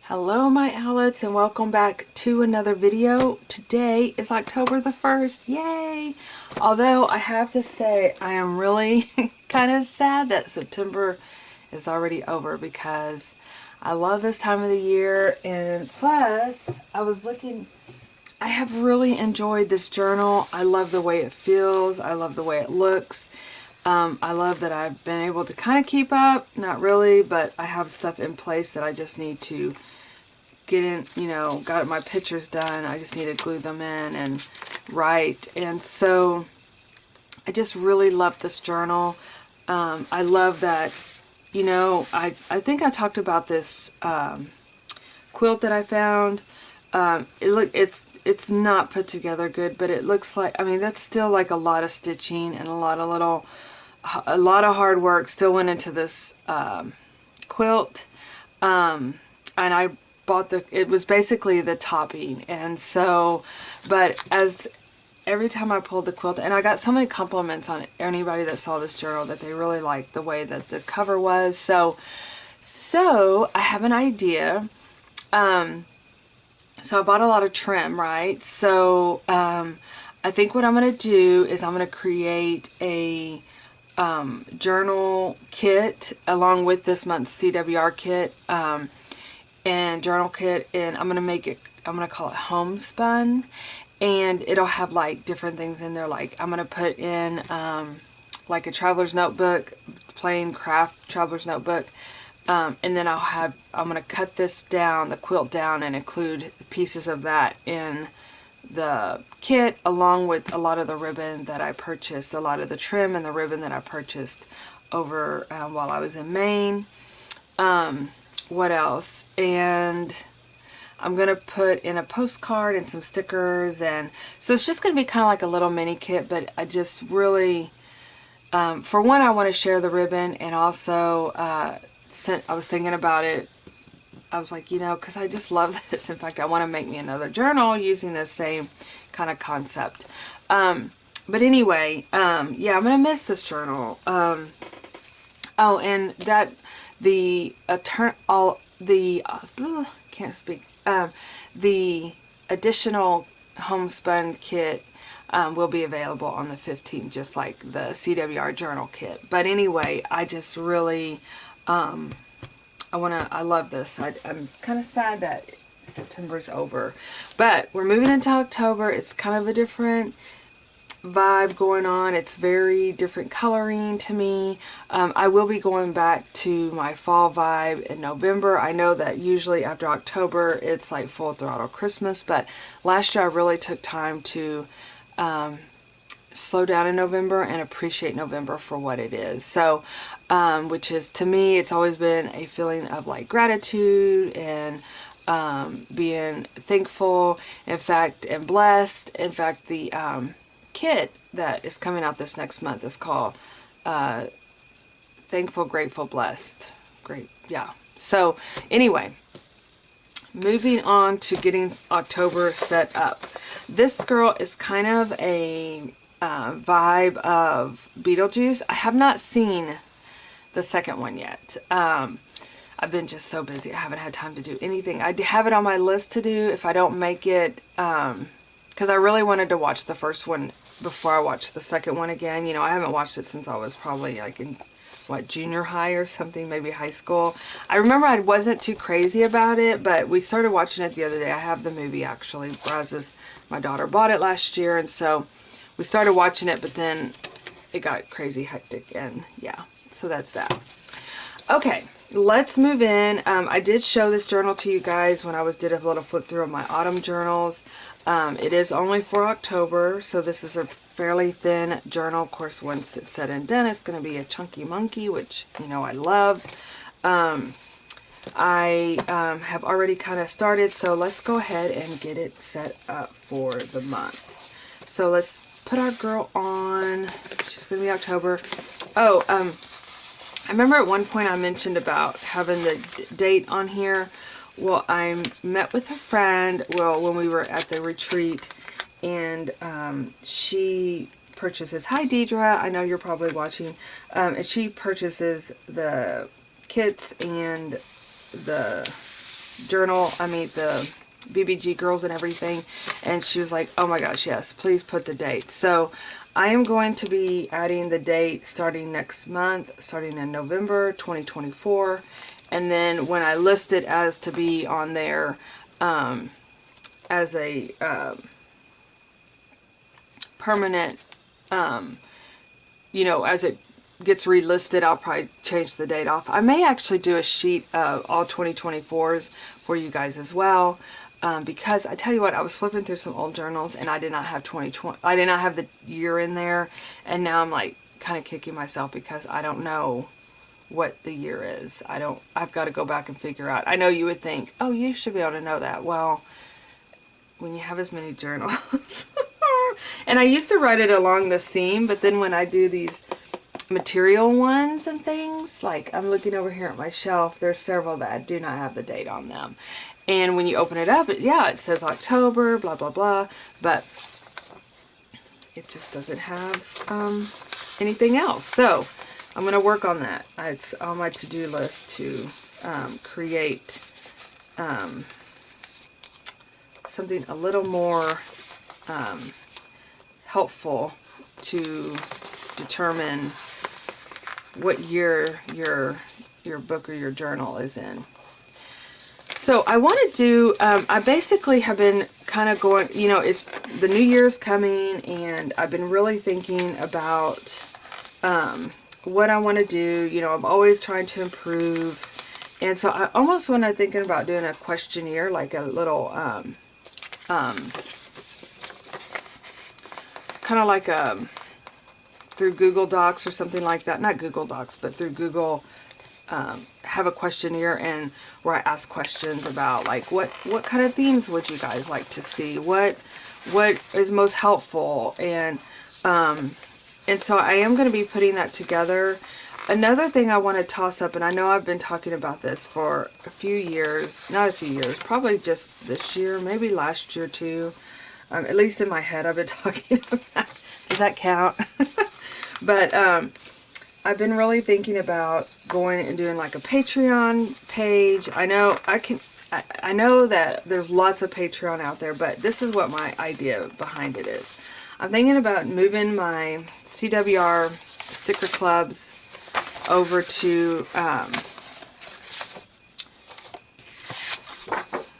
Hello my Owlettes and welcome back to another video. Today is October the 1st. Yay! Although I have to say I am really kind of sad that September is already over because I love this time of the year, and plus I have really enjoyed this journal. I love the way it feels. I love the way it looks. I love that I've been able to kind of keep up. Not really, but I have stuff in place that I just need to get in, got my pictures done. I just need to glue them in and write. And so I just really love this journal. I love that, I think I talked about this quilt that I found. It's not put together good, but it looks like, that's still like a lot of stitching and a lot of hard work still went into this quilt. And I bought it was basically the topping, and so, but as every time I pulled the quilt, and I got so many compliments on anybody that saw this journal that they really liked the way that the cover was. So I have an idea. So I bought a lot of trim, right? So I think what I'm going to do is I'm going to create a journal kit along with this month's CWR kit and journal kit, and I'm going to call it homespun, and it'll have like different things in there. Like I'm going to put in like a traveler's notebook, plain craft traveler's notebook. And then I'm going to cut the quilt down, and include pieces of that in the kit, along with a lot of the ribbon that I purchased, a lot of the trim and the ribbon that I purchased over while I was in Maine. What else? And I'm going to put in a postcard and some stickers, and so it's just going to be kind of like a little mini kit, but I just really, for one, I want to share the ribbon, and also, I was thinking about it. I was like, because I just love this. In fact, I want to make me another journal using the same kind of concept. But anyway, yeah, I'm going to miss this journal. Oh, and that the additional homespun kit will be available on the 15th, just like the CWR journal kit. But anyway, I just really I love this. I'm kind of sad that September's over, but we're moving into October. It's kind of a different vibe going on. It's very different coloring to me. I will be going back to my fall vibe in November. I know that usually after October it's like full throttle Christmas, but last year I really took time to slow down in November and appreciate November for what it is. So which is, to me, it's always been a feeling of like gratitude and being thankful, in fact, and blessed. In fact, the kit that is coming out this next month is called Thankful, Grateful, Blessed. Great, yeah. So anyway, moving on to getting October set up. This girl is kind of a vibe of Beetlejuice. I have not seen the second one yet. I've been just so busy. I haven't had time to do anything. I have it on my list to do if I don't make it, because I really wanted to watch the first one before I watched the second one again. I haven't watched it since I was probably like in, junior high or something, maybe high school. I remember I wasn't too crazy about it, but we started watching it the other day. I have the movie, actually. My daughter bought it last year, and so we started watching it, but then it got crazy hectic, and yeah, so that's that. Okay, let's move in. I did show this journal to you guys when I did a little flip through of my autumn journals. It is only for October, so this is a fairly thin journal. Of course, once it's said and done, it's going to be a chunky monkey, which, I love. I have already kind of started, so let's go ahead and get it set up for the month. So let's put our girl on. She's going to be October. Oh, I remember at one point I mentioned about having the date on here. Well, I met with a friend, when we were at the retreat, and she purchases, hi Deidre, I know you're probably watching, and she purchases the kits and the journal, the BBG girls and everything, and she was like, oh my gosh, yes, please put the date. So I am going to be adding the date starting next month, starting in November 2024, and then when I list it as to be on there as a permanent, as it gets relisted, I'll probably change the date off. I may actually do a sheet of all 2024s for you guys as well, because I tell you what, I was flipping through some old journals and I did not have 2020. I did not have the year in there, and now I'm like kind of kicking myself because I don't know what the year is. I've got to go back and figure out. I know you would think, oh, you should be able to know that. Well, when you have as many journals. And I used to write it along the seam, but then when I do these material ones and things, like I'm looking over here at my shelf, there's several that do not have the date on them. And when you open it up, it says October, blah, blah, blah, but it just doesn't have anything else. So I'm going to work on that. It's on my to-do list to create something a little more helpful to determine what year your book or your journal is in. So I want to do, I basically have been kind of going, it's the new year's coming, and I've been really thinking about what I want to do. I'm always trying to improve, and so I almost want to thinking about doing a questionnaire, like a little kind of like through Google Docs or something like that. Not Google Docs, but through Google, have a questionnaire and where I ask questions about like what kind of themes would you guys like to see? What is most helpful? And so I am going to be putting that together. Another thing I want to toss up, and I know I've been talking about this for a few years, not a few years, probably just this year, maybe last year too. At least in my head I've been talking about. Does that count? But I've been really thinking about going and doing like a Patreon page. I know that there's lots of Patreon out there, but this is what my idea behind it is. I'm thinking about moving my CWR sticker clubs over to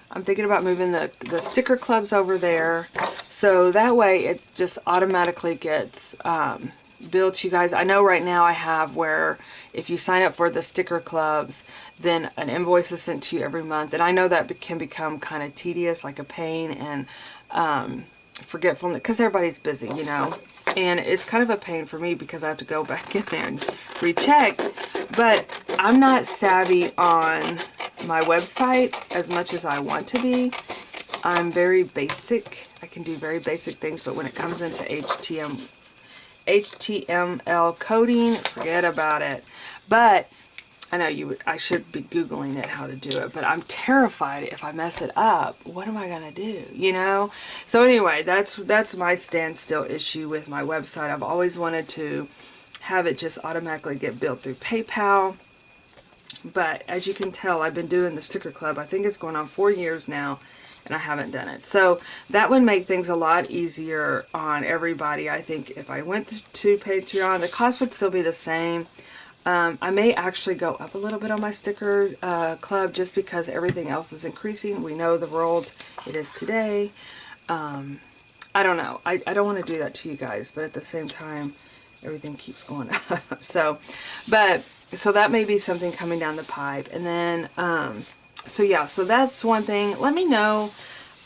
I'm thinking about moving the sticker clubs over there, so that way it just automatically gets billed to you guys. I know right now I have where if you sign up for the sticker clubs, then an invoice is sent to you every month, and I know that can become kind of tedious, like a pain, and forgetfulness, because everybody's busy, and it's kind of a pain for me because I have to go back in there and recheck. But I'm not savvy on my website as much as I want to be. I'm very basic. I can do very basic things, but when it comes into HTML coding, forget about it. But I know I should be Googling it how to do it, but I'm terrified if I mess it up. What am I gonna do? So anyway, that's my standstill issue with my website. I've always wanted to have it just automatically get billed through PayPal. But as you can tell, I've been doing the sticker club. I think it's going on 4 years now, and I haven't done it. So that would make things a lot easier on everybody. I think if I went to Patreon, the cost would still be the same. I may actually go up a little bit on my sticker club just because everything else is increasing. We know the world it is today. I don't know. I don't want to do that to you guys, but at the same time, everything keeps going up. So that may be something coming down the pipe. And then, so that's one thing. Let me know.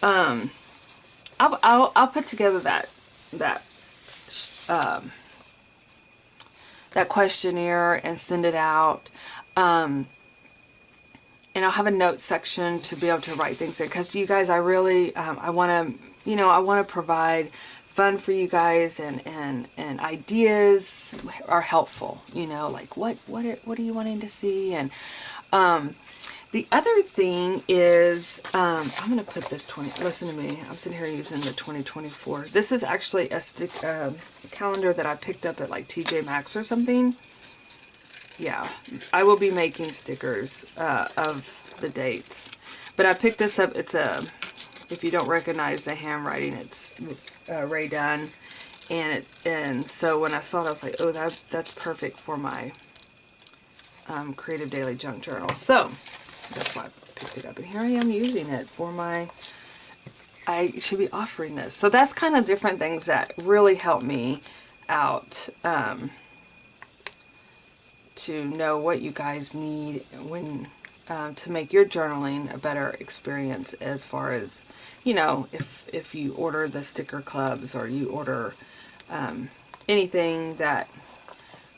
I'll put together that questionnaire and send it out. And I'll have a note section to be able to write things in, because you guys, I really, I want to provide fun for you guys, and ideas are helpful, like what are you wanting to see? And the other thing is, I'm going to put this listen to me, I'm sitting here using the 2024. This is actually a calendar that I picked up at like TJ Maxx or something. Yeah, I will be making stickers of the dates. But I picked this up. It's a, if you don't recognize the handwriting, it's Ray Dunn. And so when I saw it, I was like, oh, that's perfect for my Creative Daily Junk Journal. So that's why I picked it up. And here I am using it for my, I should be offering this. So that's kind of different things that really help me out to know what you guys need when to make your journaling a better experience, as far as, you know, if you order the sticker clubs or you order anything that,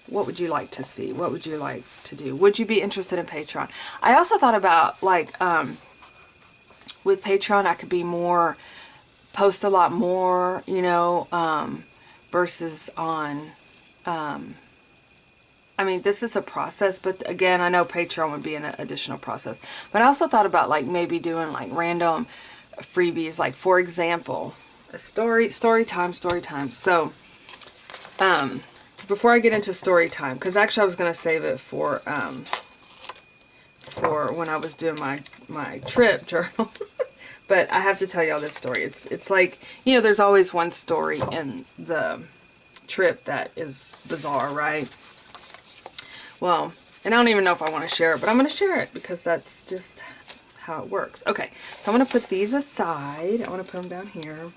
what would you like to see? What would you like to do? Would you be interested in Patreon? I also thought about, like, with Patreon, I could be more, post a lot more, you know, versus on, I mean, this is a process, but again, I know Patreon would be an additional process. But I also thought about, like, maybe doing, like, random freebies, like, for example, a story time. So, before I get into story time, because actually I was going to save it for when I was doing my trip journal. But I have to tell y'all this story. It's like, you know, there's always one story in the trip that is bizarre, right? Well, and I don't even know if I want to share it, but I'm going to share it because that's just how it works. Okay, so I'm going to put these aside. I want to put them down here.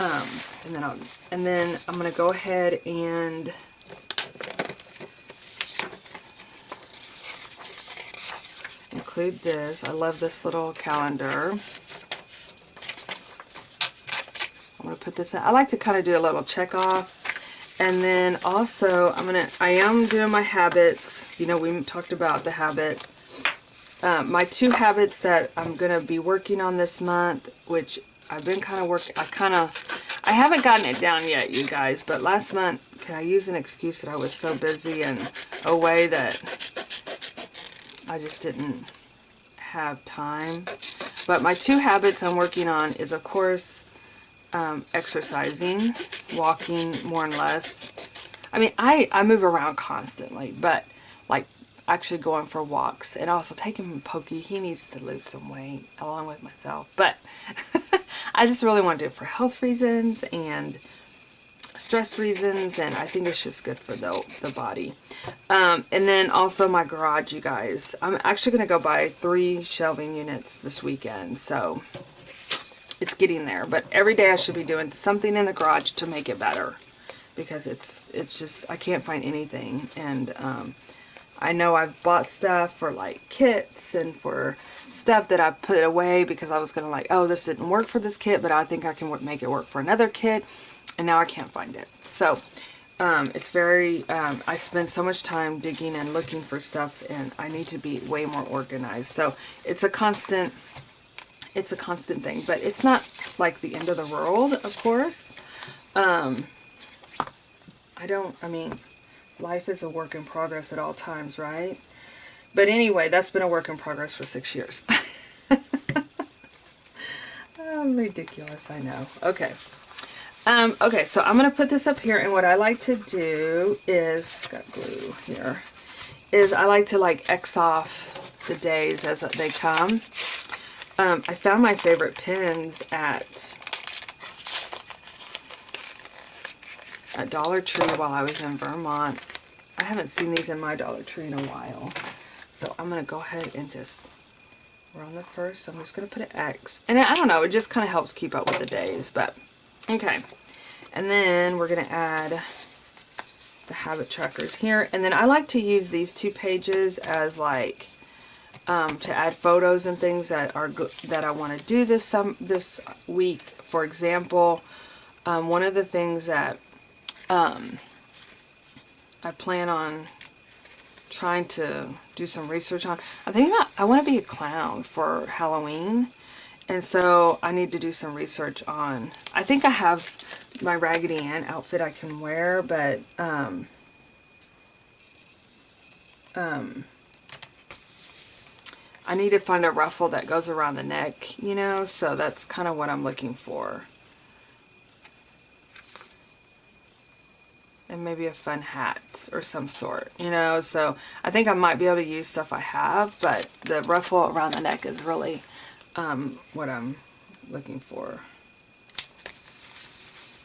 And then I'm going to go ahead and include this. I love this little calendar. I'm going to put this in. I like to kind of do a little check off. And then also I am doing my habits. You know, we talked about the habit. My 2 habits that I'm going to be working on this month, which I've been kind of working, I haven't gotten it down yet, you guys, but last month, can I use an excuse that I was so busy and away that I just didn't have time. But my 2 habits I'm working on is, of course, exercising, walking more and less. I mean, I move around constantly, but like actually going for walks, and also taking Pokey. He needs to lose some weight along with myself, but I just really want to do it for health reasons and stress reasons, and I think it's just good for the body. And then also my garage, you guys. I'm actually going to go buy 3 shelving units this weekend, so it's getting there. But every day I should be doing something in the garage to make it better, because it's just, I can't find anything. And I know I've bought stuff for like kits and for stuff that I put away because I was going to like, oh, this didn't work for this kit, but I think I can make it work for another kit. And now I can't find it. So it's very, I spend so much time digging and looking for stuff, and I need to be way more organized. So it's a constant thing, but it's not like the end of the world, of course. I mean, life is a work in progress at all times, right? But anyway, that's been a work in progress for 6 years. Ridiculous, I know. Okay. Okay, so I'm going to put this up here, and what I like to do is, got glue here, is I like to like X off the days as they come. I found my favorite pins at Dollar Tree while I was in Vermont. I haven't seen these in my Dollar Tree in a while. So I'm going to go ahead and just, we're on the 1st, so I'm just going to put an X. And I don't know, it just kind of helps keep up with the days, but okay. And then we're going to add the habit trackers here. And then I like to use these 2 pages as like, to add photos and things that are good, that I want to do this week. For example, one of the things that I plan on trying to do some research on, I'm thinking about, I want to be a clown for Halloween, and so I need to do some research on, I think I have my Raggedy Ann outfit I can wear, but I need to find a ruffle that goes around the neck, you know, so that's kind of what I'm looking for. And maybe a fun hat or some sort, you know, so I think I might be able to use stuff I have, but the ruffle around the neck is really what I'm looking for.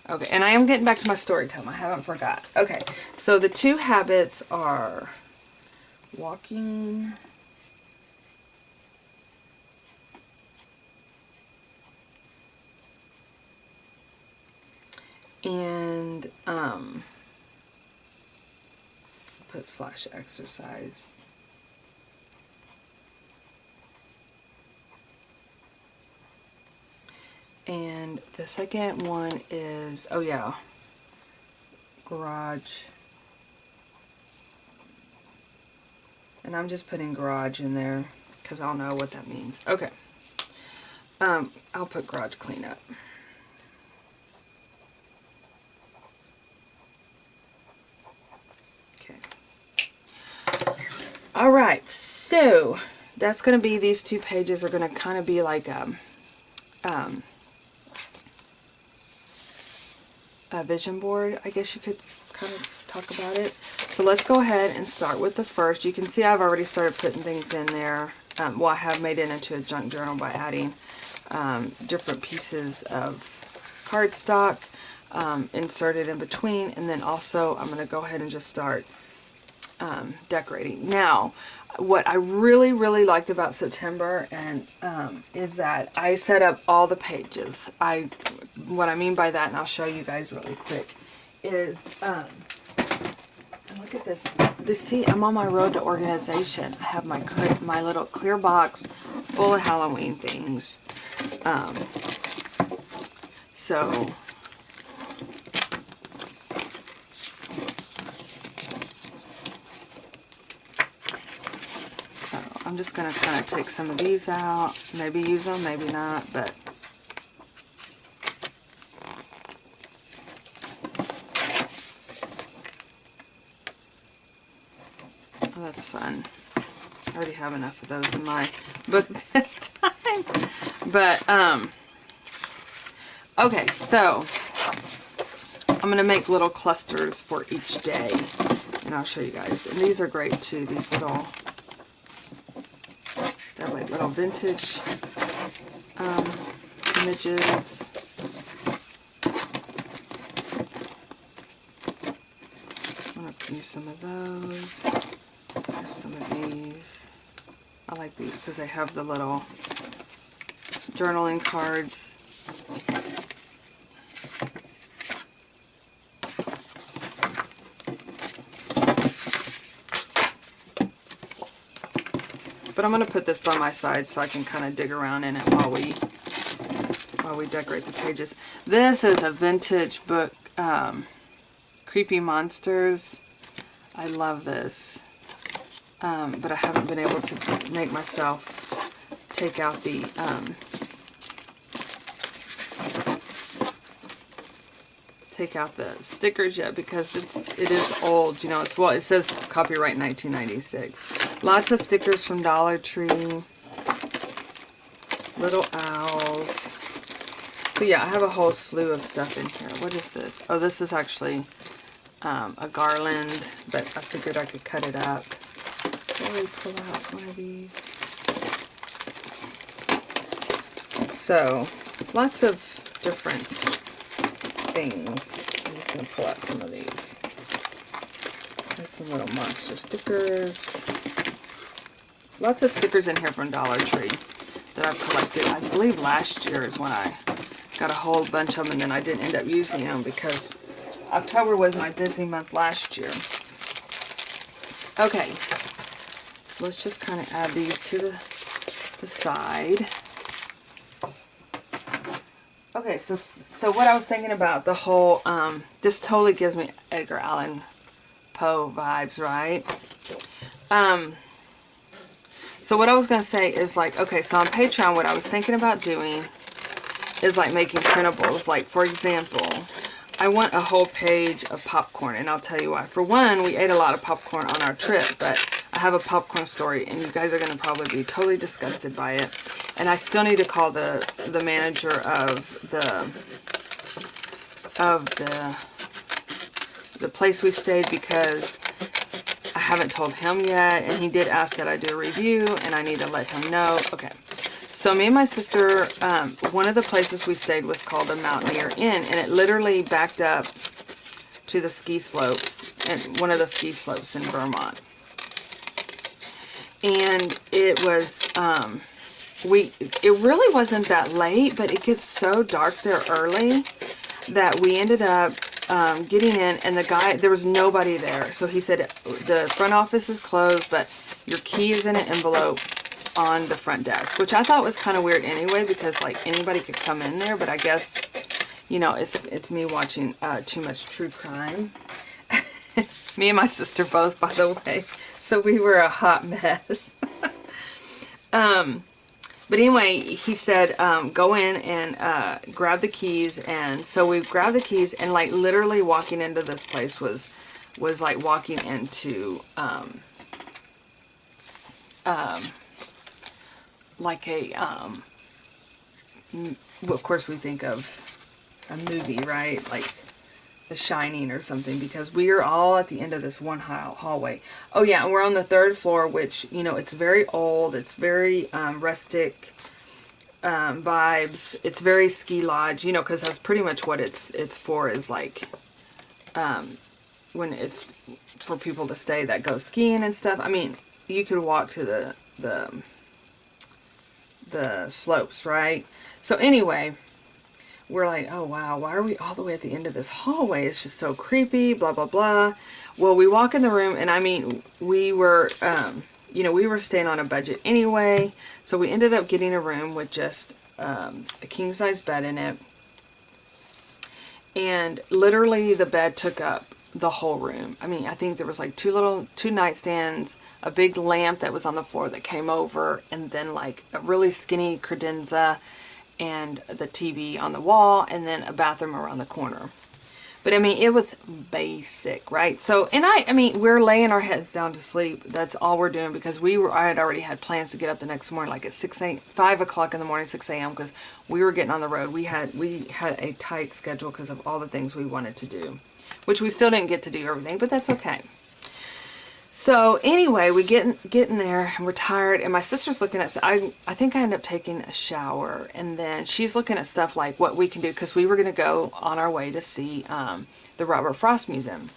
Okay, and I am getting back to my story time. I haven't forgot. Okay, so the 2 habits are walking and put / exercise. And the second one is, oh yeah, garage. And I'm just putting garage in there because I'll know what that means. Okay. I'll put garage cleanup. Okay. All right, so that's going to be, these 2 pages are going to kind of be like a vision board, I guess you could kind of talk about it. So let's go ahead and start with the first. You can see I've already started putting things in there. Well, I have made it into a junk journal by adding different pieces of cardstock inserted in between, and then also I'm going to go ahead and just start decorating. Now, what I really liked about September and is that I set up all the pages. What I mean by that, and I'll show you guys really quick, is and look at this. See, I'm on my road to organization. I have my little clear box full of Halloween things. So I'm just going to kind of take some of these out, maybe use them, maybe not, but oh, that's fun. I already have enough of those in my book this time. But, okay, so I'm going to make little clusters for each day, and I'll show you guys. And these are great too, these little... They're like little vintage images. I'm going to use some of those. There's some of these. I like these because they have the little journaling cards. But I'm going to put this by my side so I can kind of dig around in it while we decorate the pages. This is a vintage book, Creepy Monsters. I love this. But I haven't been able to make myself take out the stickers yet, because it is old. You know, it says copyright 1996. Lots of stickers from Dollar Tree. Little owls. So yeah, I have a whole slew of stuff in here. What is this? Oh, this is actually a garland, but I figured I could cut it up. Let me pull out one of these. So, lots of different things. I'm just going to pull out some of these. There's some little monster stickers. Lots of stickers in here from Dollar Tree that I've collected. I believe last year is when I got a whole bunch of them, and then I didn't end up using them because October was my busy month last year. Okay, so let's just kind of add these to the side. Okay, so what I was thinking about the whole, this totally gives me Edgar Allan Poe vibes, right? So what I was going to say is like, okay, so on Patreon, what I was thinking about doing is like making printables. Like, for example, I want a whole page of popcorn, and I'll tell you why. For one, we ate a lot of popcorn on our trip, but I have a popcorn story, and you guys are going to probably be totally disgusted by it. And I still need to call the manager of the place we stayed, because I haven't told him yet, and he did ask that I do a review, and I need to let him know. Okay, So me and my sister, one of the places we stayed was called the Mountaineer Inn, and it literally backed up to the ski slopes, and one of the ski slopes in Vermont. And it was, it really wasn't that late, but it gets so dark there early that we ended up getting in, and the guy, there was nobody there. So he said, the front office is closed, but your key is in an envelope on the front desk, which I thought was kind of weird anyway, because like anybody could come in there, but I guess, you know, it's me watching too much true crime. Me and my sister both, by the way, so we were a hot mess. But anyway, he said, go in and grab the keys. And so we grabbed the keys, and like literally walking into this place was like walking into like a well, of course we think of a movie, right? Like The Shining or something, because we are all at the end of this one hallway. Oh yeah, and we're on the 3rd floor, which, you know, it's very old. It's very rustic vibes. It's very ski lodge, you know, because that's pretty much what it's for, is like when it's for people to stay that go skiing and stuff. I mean, you could walk to the slopes, right? So anyway, we're like, oh wow, why are we all the way at the end of this hallway? It's just so creepy, blah, blah, blah. Well, we walk in the room, and I mean, we were, you know, we were staying on a budget anyway, so we ended up getting a room with just a king-size bed in it. And literally the bed took up the whole room. I mean, I think there was like two nightstands, a big lamp that was on the floor that came over, and then like a really skinny credenza, and the TV on the wall, and then a bathroom around the corner. But I mean, it was basic, right? So, and I mean, we're laying our heads down to sleep. That's all we're doing, because I had already had plans to get up the next morning, like at 5 o'clock in the morning, 6 a.m., because we were getting on the road. We had a tight schedule because of all the things we wanted to do, which we still didn't get to do everything, but that's okay. So anyway, we get in there, and we're tired, and my sister's looking at, I think I ended up taking a shower, and then she's looking at stuff like what we can do, because we were going to go on our way to see the Robert Frost Museum.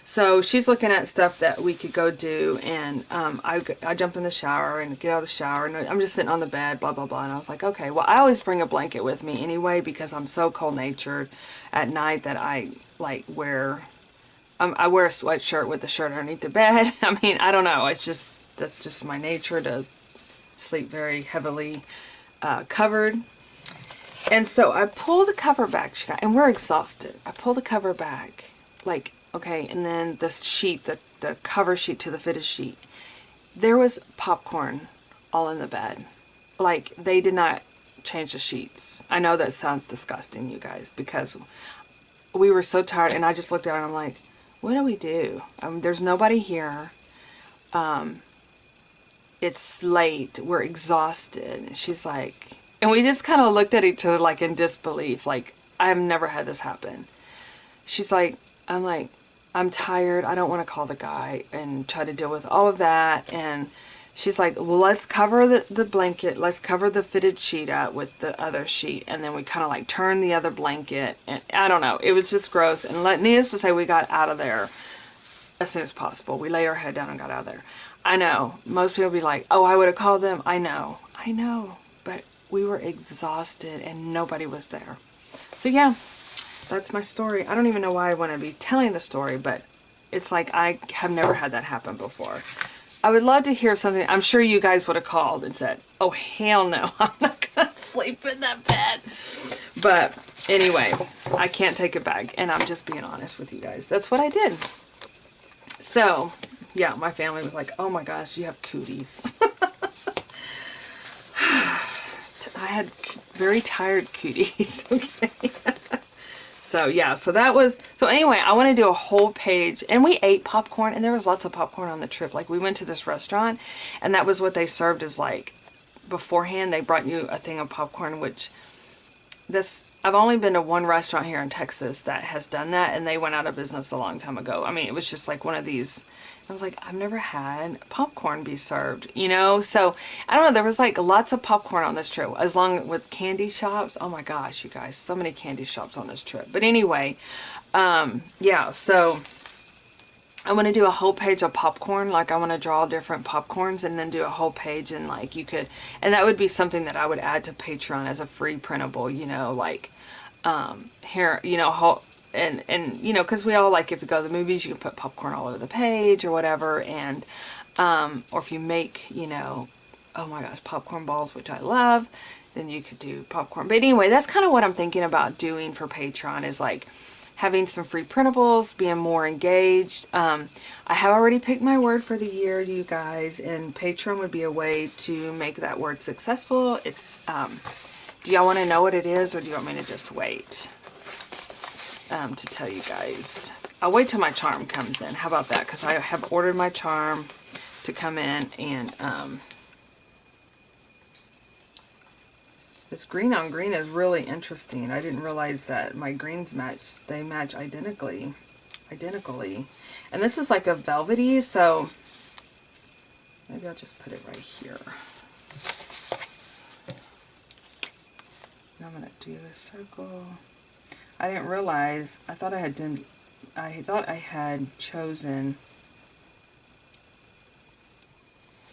So she's looking at stuff that we could go do, and I jump in the shower and get out of the shower, and I'm just sitting on the bed, blah, blah, blah, and I was like, okay, well, I always bring a blanket with me anyway, because I'm so cold-natured at night that I, like, I wear a sweatshirt with the shirt underneath the bed. I mean, I don't know. It's just, that's just my nature, to sleep very heavily covered. And so I pull the cover back, and we're exhausted. I pull the cover back, like, okay, and then the sheet, the cover sheet to the fitted sheet, there was popcorn all in the bed. Like, they did not change the sheets. I know that sounds disgusting, you guys, because we were so tired, and I just looked at her and I'm like, what do we do? There's nobody here. It's late. We're exhausted. And she's like, and we just kind of looked at each other like in disbelief. Like, I've never had this happen. She's like, I'm tired. I don't want to call the guy and try to deal with all of that. And she's like, well, let's cover the blanket. Let's cover the fitted sheet up with the other sheet. And then we kind of like turn the other blanket. And I don't know. It was just gross. And needless to say, we got out of there as soon as possible. We laid our head down and got out of there. I know. Most people be like, oh, I would have called them. I know. But we were exhausted and nobody was there. So yeah, that's my story. I don't even know why I want to be telling the story, but it's like I have never had that happen before. I would love to hear something. I'm sure you guys would have called and said, oh, hell no, I'm not going to sleep in that bed. But anyway, I can't take it back. And I'm just being honest with you guys. That's what I did. So, yeah, my family was like, oh my gosh, you have cooties. I had very tired cooties. Okay. So yeah, so that was, so anyway, I want to do a whole page, and we ate popcorn, and there was lots of popcorn on the trip. Like, we went to this restaurant, and that was what they served, is like, beforehand, they brought you a thing of popcorn, which this I've only been to one restaurant here in Texas that has done that, and they went out of business a long time ago. I mean, it was just like one of these. I was like, I've never had popcorn be served, you know? So, I don't know, there was like lots of popcorn on this trip, as long with candy shops. Oh my gosh, you guys, so many candy shops on this trip. But anyway, yeah, so I want to do a whole page of popcorn. Like, I want to draw different popcorns and then do a whole page, and like you could, and that would be something that I would add to Patreon as a free printable, you know, like, here, you know, whole, and you know, because we all, like, if you go to the movies, you can put popcorn all over the page or whatever, and or if you make, you know, oh my gosh, popcorn balls, which I love, then you could do popcorn. But anyway, that's kind of what I'm thinking about doing for Patreon, is like having some free printables, being more engaged. I have already picked my word for the year, you guys, and Patreon would be a way to make that word successful. It's, do y'all want to know what it is, or do you want me to just wait to tell you guys? I'll wait till my charm comes in. How about that? Because I have ordered my charm to come in, and this green on green is really interesting. I didn't realize that my greens match, they match identically. And this is like a velvety, so maybe I'll just put it right here. And I'm going to do a circle. I didn't realize, I thought I had chosen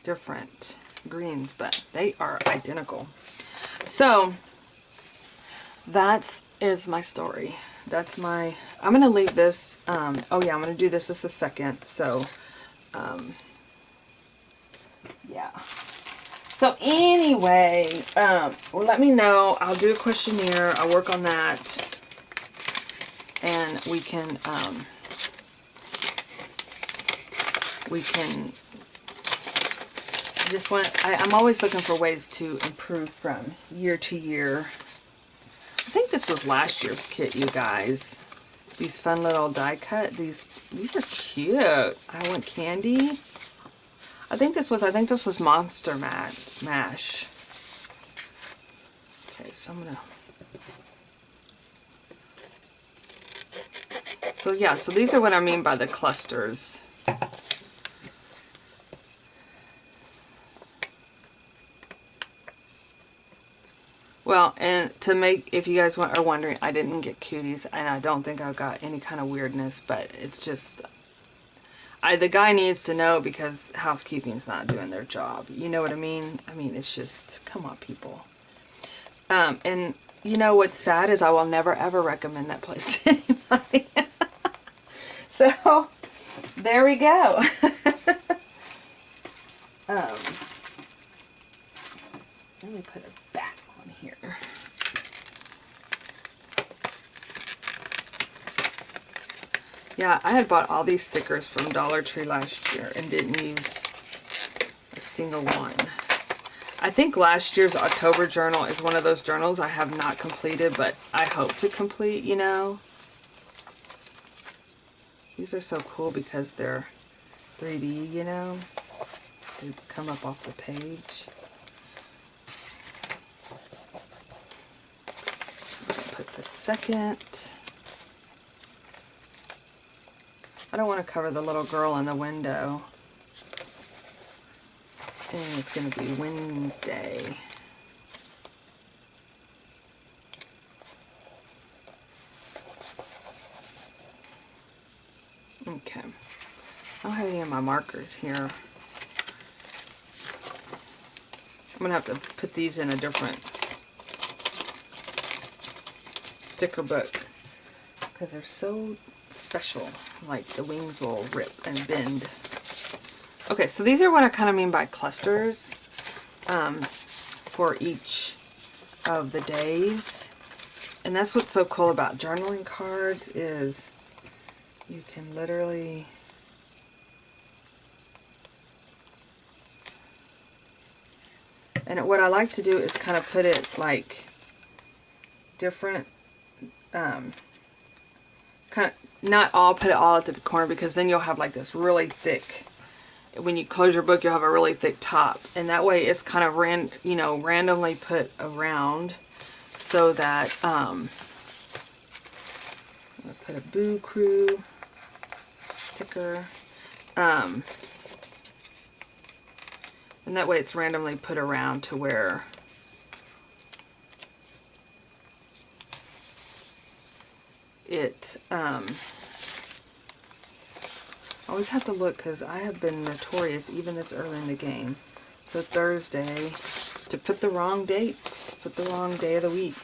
different greens, but they are identical. So that is my story. That's my, I'm going to leave this, oh yeah, I'm going to do this as a second. So, yeah. So anyway, well, let me know. I'll do a questionnaire. I'll work on that. And we can just want, I'm always looking for ways to improve from year to year. I think this was last year's kit, you guys. These fun little die cut. These are cute. I want candy. I think this was Monster Mash. Okay, so I'm gonna. So yeah, so these are what I mean by the clusters. Well, and to make, if you guys are wondering, I didn't get cuties, and I don't think I got any kind of weirdness, but it's just, the guy needs to know, because housekeeping's not doing their job. You know what I mean? I mean, it's just, come on, people. And you know what's sad is I will never ever recommend that place to anybody. So, there we go. Let me put it back on here. Yeah, I had bought all these stickers from Dollar Tree last year and didn't use a single one. I think last year's October journal is one of those journals I have not completed, but I hope to complete, you know. These are so cool because they're 3D, you know. They come up off the page. Put the second. I don't want to cover the little girl in the window. And it's going to be Wednesday. Okay. I don't have any of my markers here. I'm going to have to put these in a different sticker book because they're so special. Like the wings will rip and bend. Okay, so these are what I kind of mean by clusters for each of the days. And that's what's so cool about journaling cards is you can literally and what I like to do is kind of put it like different kind of not all put it all at the corner, because then you'll have like this really thick, when you close your book you'll have a really thick top, and that way it's kind of randomly put around. so that I'm going to put a Boo Crew sticker. And that way it's randomly put around to where it, I always have to look because I have been notorious even this early in the game. So Thursday, to put the wrong dates, to put the wrong day of the week.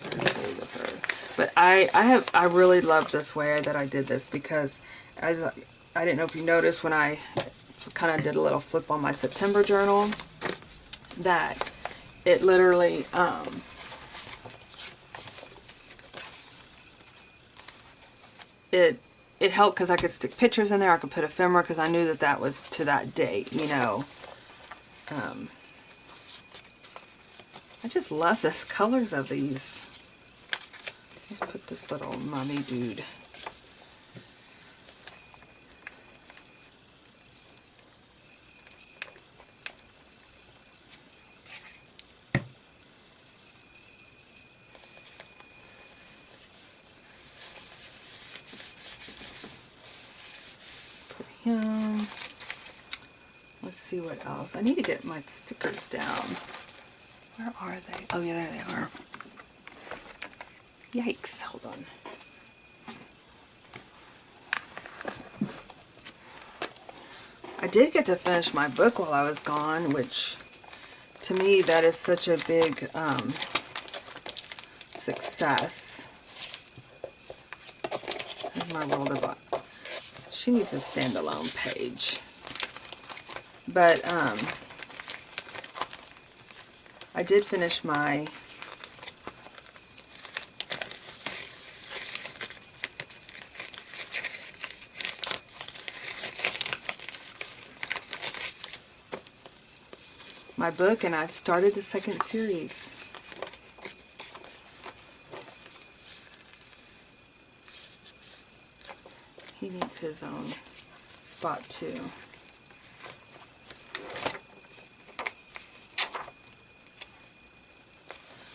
Thursday the 3rd. But I really love this way that I did this, because I didn't know if you noticed when I kind of did a little flip on my September journal that it literally it helped because I could stick pictures in there. I could put ephemera because I knew that that was to that date, you know. I just love this colors of these. Let's put this little mummy dude. Put him. Let's see what else. I need to get my stickers down. Where are they? Oh yeah, there they are. Yikes, hold on. I did get to finish my book while I was gone, which to me that is such a big success. Here's my roll of book. She needs a standalone page. But I did finish my book, and I've started the second series. He needs his own spot too.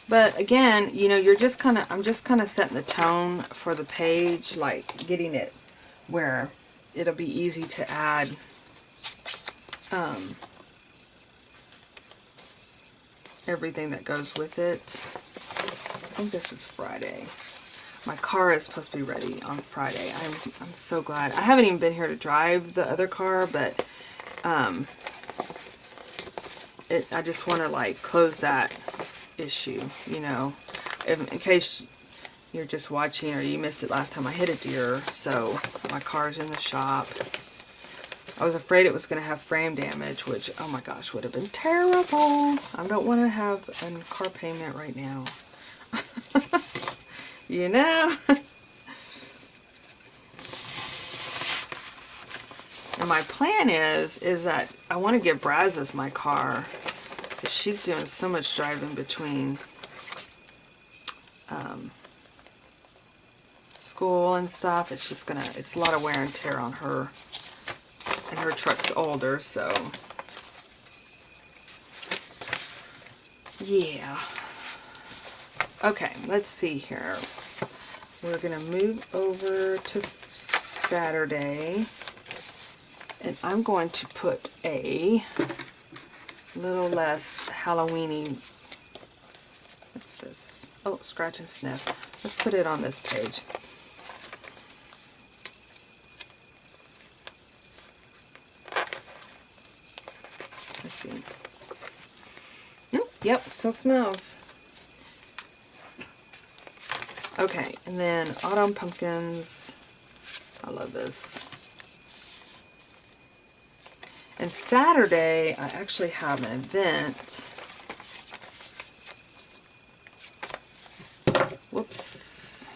But again, you know, I'm just kind of setting the tone for the page, like getting it where it'll be easy to add everything that goes with it. I think this is Friday. My car is supposed to be ready on Friday. I'm so glad. I haven't even been here to drive the other car, but I just want to like close that issue, you know, in case you're just watching or you missed it last time. I hit a deer, so my car's in the shop. I was afraid it was going to have frame damage, which, oh my gosh, would have been terrible. I don't want to have a car payment right now. You know? And my plan is that I want to get Brazos my car, because she's doing so much driving between school and stuff. It's just gonna, it's a lot of wear and tear on her, and her truck's older, so yeah. Okay, let's see here. We're gonna move over to Saturday, and I'm going to put a little less Halloween-y. What's this? Oh, scratch and sniff. Let's put it on this page. Let's see. Yep, still smells. Okay, and then autumn pumpkins. I love this. And Saturday, I actually have an event. Whoops.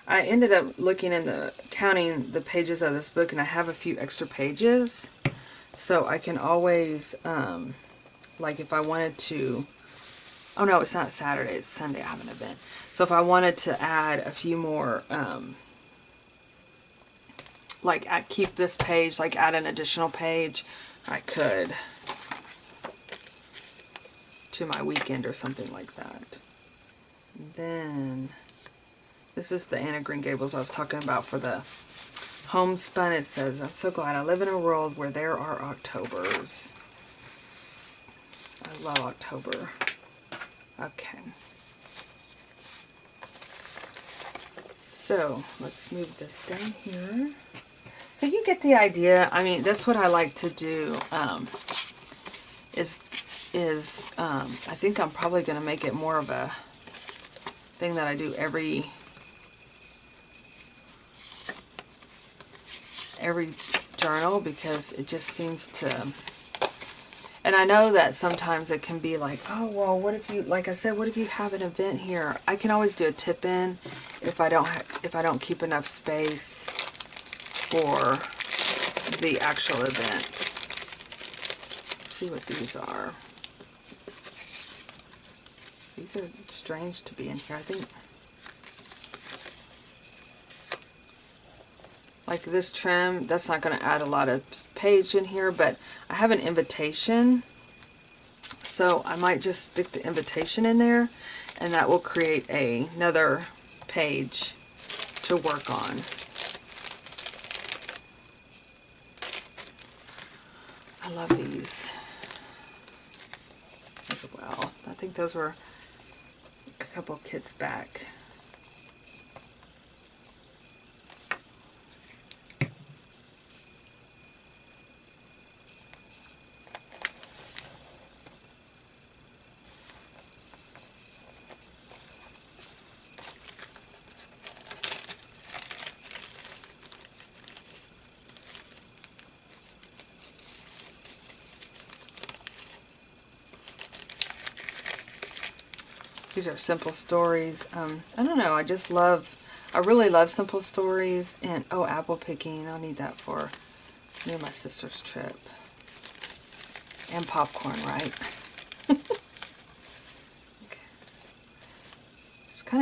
I ended up looking in counting the pages of this book, and I have a few extra pages. So I can always, like if I wanted to, oh no, it's not Saturday, it's Sunday, I have an event. So if I wanted to add a few more, like keep this page, like add an additional page, I could to my weekend or something like that. And then this is the Anna Green Gables I was talking about for the homespun. It says, I'm so glad I live in a world where there are Octobers. I love October. Okay. So let's move this down here. So you get the idea. I mean, that's what I like to do. I think I'm probably going to make it more of a thing that I do every journal, because it just seems to. And I know that sometimes it can be like, oh, well, what if you, like I said, what if you have an event here? I can always do a tip in if I don't keep enough space for the actual event. Let's see what these are. These are strange to be in here. I think, like this trim, that's not going to add a lot of page in here, but I have an invitation, so I might just stick the invitation in there, and that will create another page to work on. I love these as well. I think those were a couple kits back. These are simple stories. I don't know, I really love simple stories. And, oh, apple picking, I'll need that for me and my sister's trip. And popcorn, right? Okay.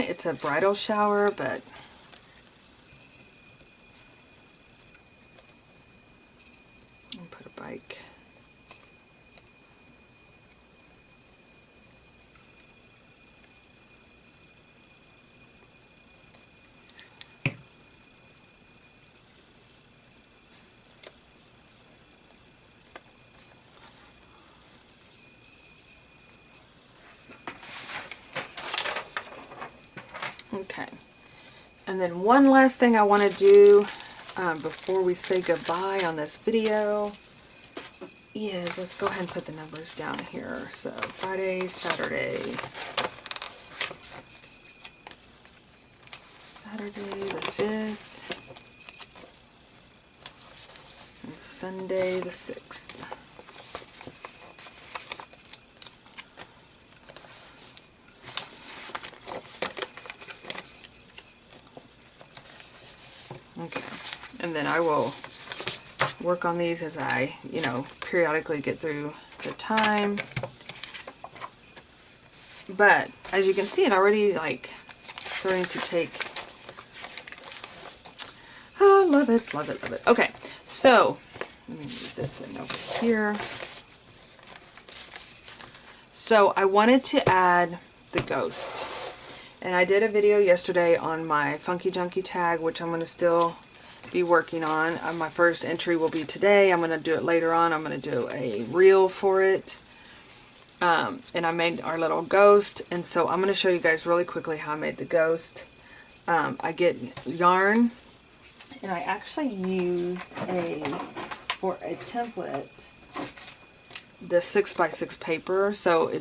It's a bridal shower, but I'll put a bike. Okay, and then one last thing I want to do before we say goodbye on this video is, let's go ahead and put the numbers down here. So Friday, Saturday the 5th, and Sunday the 6th. Okay, and then I will work on these as I, periodically get through the time. But as you can see, it already starting to take. Oh, love it, love it, love it. Okay, so let me move this in over here. So I wanted to add the ghost. And I did a video yesterday on my Funky Junkie tag, which I'm going to still be working on. My first entry will be today. I'm going to do it later on. I'm going to do a reel for it. And I made our little ghost. And so I'm going to show you guys really quickly how I made the ghost. I get yarn. And I actually used for a template, the 6x6 paper. So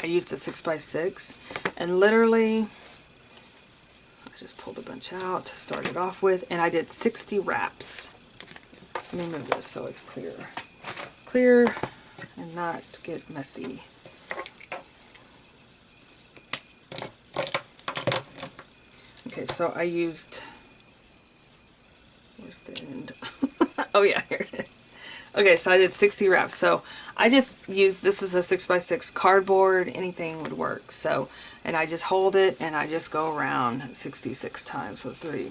I used a 6x6, and literally I just pulled a bunch out to start it off with, and I did 60 wraps. Let me move this so it's clear and not get messy. Okay, so I used, where's the end? Oh yeah, here it is. Okay, so I did 60 wraps. So I just used, this is a 6x6 cardboard, anything would work. So, and I just hold it and I just go around 66 times. So 3,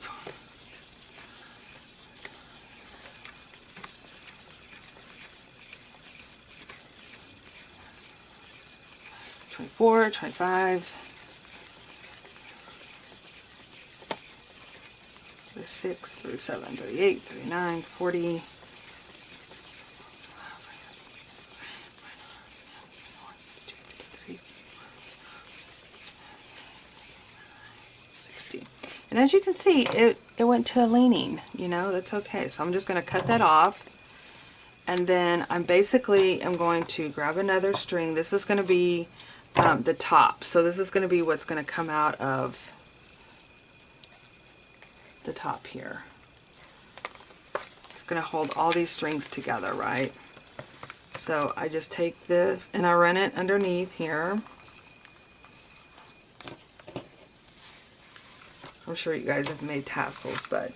24, 25, 36, 37, 38, 39, 40, 60. And as you can see, it went to a leaning, you know, that's okay. So I'm just going to cut that off. And then I'm going to grab another string. This is going to be the top. So this is going to be what's going to come out of the top here. It's going to hold all these strings together, right? So I just take this and I run it underneath here. I'm sure you guys have made tassels, but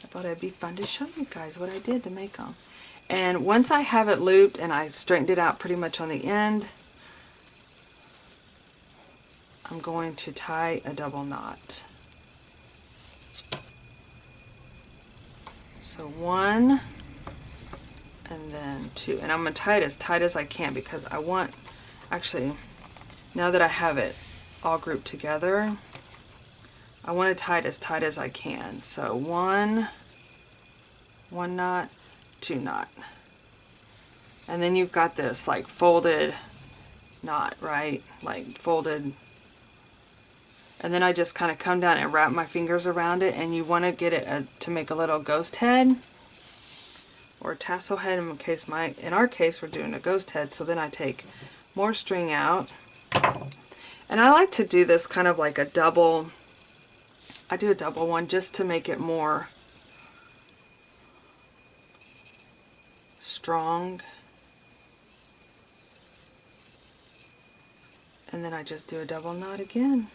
I thought it'd be fun to show you guys what I did to make them. And once I have it looped and I straightened it out pretty much on the end, I'm going to tie a double knot. So 1 and then 2. And I'm going to tie it as tight as I can because I want, actually, now that I have it all grouped together, I want to tie it as tight as I can. So 1 knot, 2 knot. And then you've got this like folded knot, right? Like folded. And then I just kind of come down and wrap my fingers around it, and you want to get it to make a little ghost head or a tassel head. In our case we're doing a ghost head. So then I take more string out, and I like to do this kind of like a double. I do a double one just to make it more strong. And then I just do a double knot again,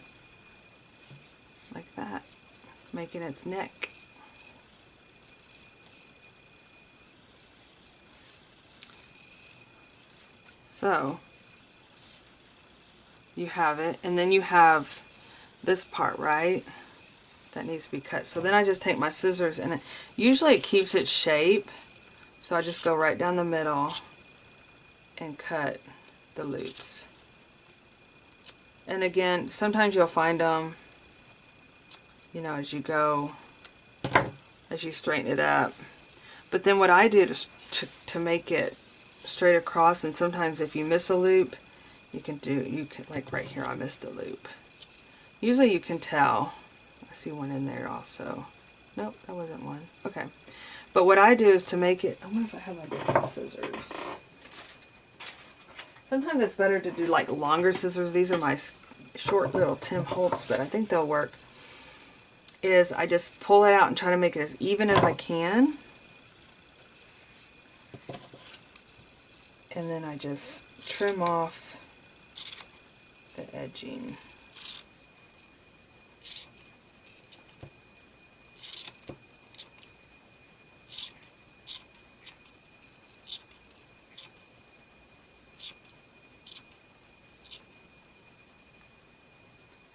like that, making its neck. So you have it, and then you have this part, right? That needs to be cut. So then I just take my scissors, and usually it keeps its shape, so I just go right down the middle and cut the loops. And again, sometimes you'll find them, you know, as you go, as you straighten it up. But then what I do to make it straight across, and sometimes if you miss a loop, you can like right here I missed a loop. Usually you can tell. I see one in there also. Nope, that wasn't one. Okay. But what I do is to make it, I wonder if I have my different scissors. Sometimes it's better to do like longer scissors. These are my short little Tim Holtz, but I think they'll work. Is I just pull it out and try to make it as even as I can. And then I just trim off the edging.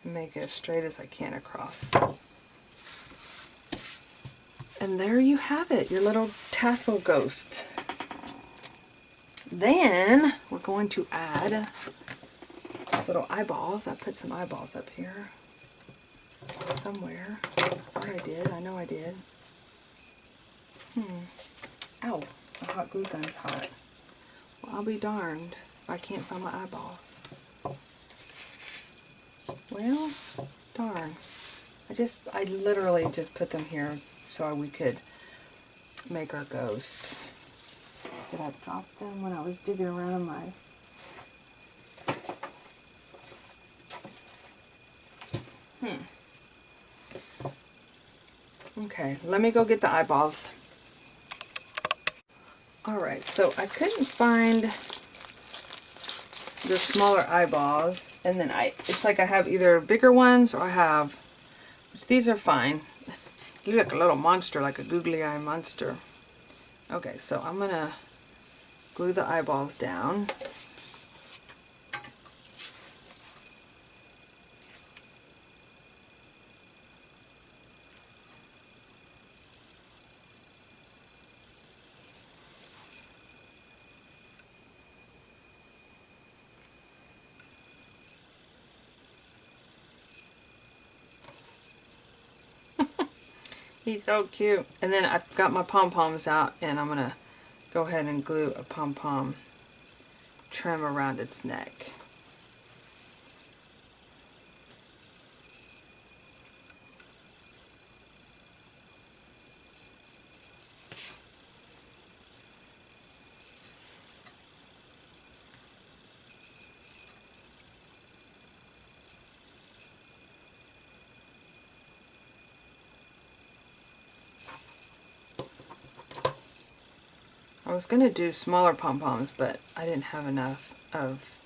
Make it as straight as I can across. And there you have it, your little tassel ghost. Then we're going to add these little eyeballs. I put some eyeballs up here somewhere. I know I did. Ow, the hot glue gun's hot. Well, I'll be darned if I can't find my eyeballs. Well, darn. I literally just put them here so we could make our ghost. Did I drop them when I was digging around my... Okay, let me go get the eyeballs. Alright, so I couldn't find the smaller eyeballs, and then it's like I have either bigger ones or I have, which these are fine. You look like a little monster, like a googly eye monster. Okay, so I'm gonna glue the eyeballs down. He's so cute. And then I've got my pom-poms out, and I'm going to go ahead and glue a pom-pom trim around its neck. I was going to do smaller pom-poms, but I didn't have enough of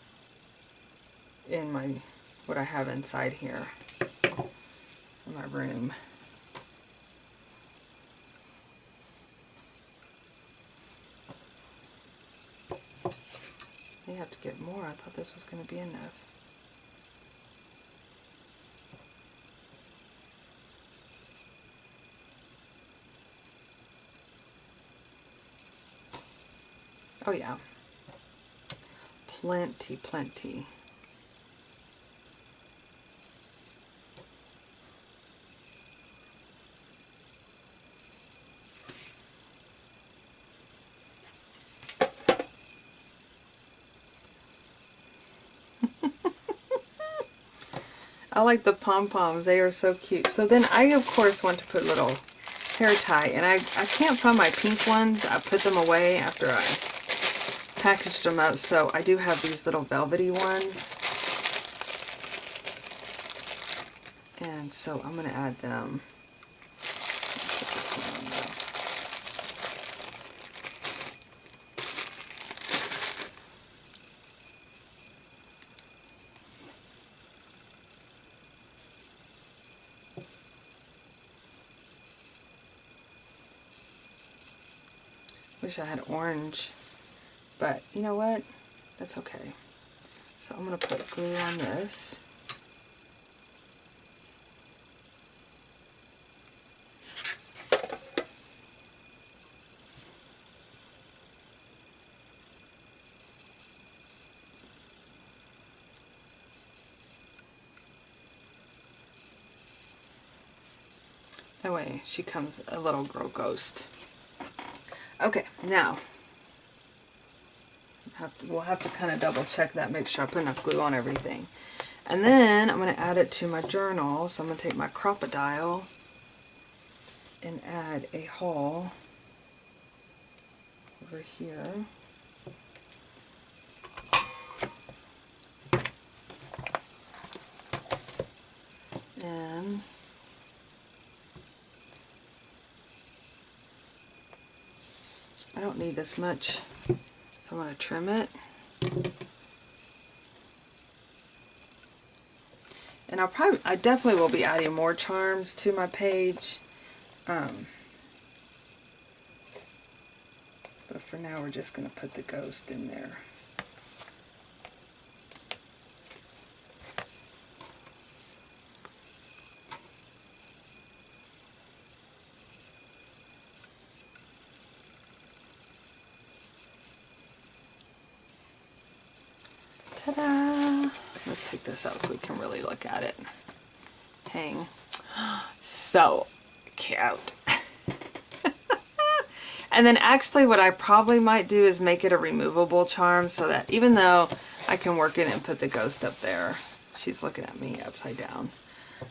in my what I have inside here in my room. You have to get more. I thought this was going to be enough. Oh yeah, plenty, plenty. I like the pom-poms. They are so cute. So then I, of course, want to put little hair tie. And I can't find my pink ones. I put them away after I packaged them up. So I do have these little velvety ones. And so I'm going to add them. Wish I had orange, but you know what? That's okay. So I'm going to put glue on this. That way she comes a little girl ghost. Okay, now we'll have to kind of double check that, make sure I put enough glue on everything. And then I'm going to add it to my journal. So I'm going to take my Crocodile and add a hole over here. And I don't need this much, so I'm going to trim it. And I definitely will be adding more charms to my page. But for now, we're just going to put the ghost in there. Ta-da! Let's take this out so we can really look at it. Hang. So cute. And then actually what I probably might do is make it a removable charm so that even though I can work it and put the ghost up there, she's looking at me upside down.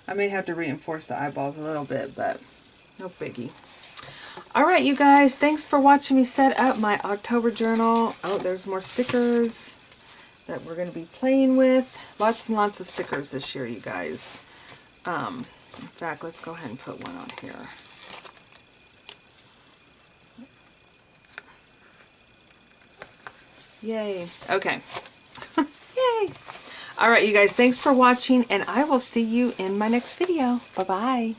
I may have to reinforce the eyeballs a little bit, but no biggie. Alright, you guys, thanks for watching me set up my October journal. Oh, there's more stickers that we're going to be playing with. Lots and lots of stickers this year, you guys. In fact, let's go ahead and put one on here. Yay. Okay. Yay. Alright, you guys, thanks for watching, and I will see you in my next video. Bye-bye.